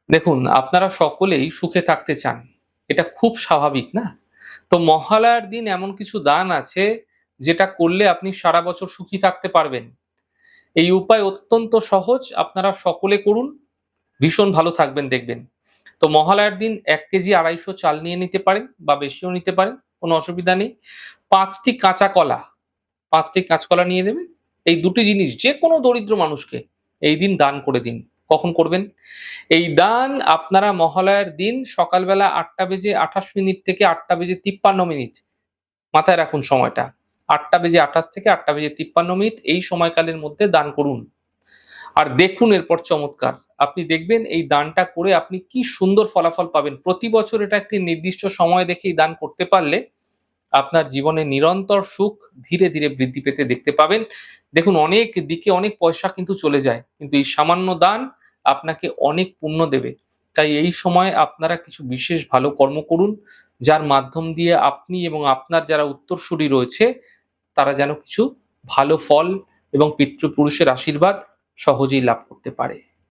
দেখুন, আপনারা সকলেই সুখে থাকতে চান। এটা খুব স্বাভাবিক না? তো মহালয়ার দিন এমন কিছু দান আছে যেটা করলে আপনি সারা বছর সুখী থাকতে পারবেন। এই উপায় অত্যন্ত সহজ, আপনারা সকলে করুন। ভীষণ ভালো থাকবেন দেখবেন। তো মহালয়ার দিন ১ কেজি ২৫০ চাল নিয়ে নিতে পারেন বা বেশিও নিতে পারেন, কোনো অসুবিধা নেই। ৫ টি কাঁচা কলা, ৫ টি কাঁচকলা নিয়ে নেবেন। এই ২ টি জিনিস যেকোনো দরিদ্র মানুষকে এই দিন দান করে দিন। কখন করবেন? এই দান আপনারা মহালয়ার দিন সকালবেলা ৮ঃ০০ বেজে ২৮ মিনিট থেকে ৮ঃ০০ বেজে ৫৩ মিনিট, মাথায় রাখুন সময়টা। ৮ঃ০০ বেজে ২৮ থেকে ৮ঃ০০ বেজে ৫৩ মিনিট এই সময়কালের মধ্যে দান করুন। আর দেখুন এরপর চমৎকার। আপনি দেখবেন এই দানটা করে আপনি কি সুন্দর ফলাফল পাবেন। প্রতি বছর এটা একটি নির্দিষ্ট সময় দেখে এই দান করতে পারলে আপনার জীবনে নিরন্তর সুখ ধীরে, ধীরে বৃদ্ধি পেতে দেখতে পাবেন। দেখুন অনেক দিকে অনেক পয়সা কিন্তু চলে যায়। কিন্তু এই সামান্য দান আপনাকে অনেক পুণ্য দেবে। তাই এই সময় আপনারা কিছু বিশেষ ভালো কর্ম করুন, যার মাধ্যম দিয়ে আপনি এবং আপনার যারা উত্তরসূরি রয়েছে, তারা যেন কিছু ভালো ফল এবং পিতৃপুরুষের আশীর্বাদ সহজেই লাভ করতে পারে।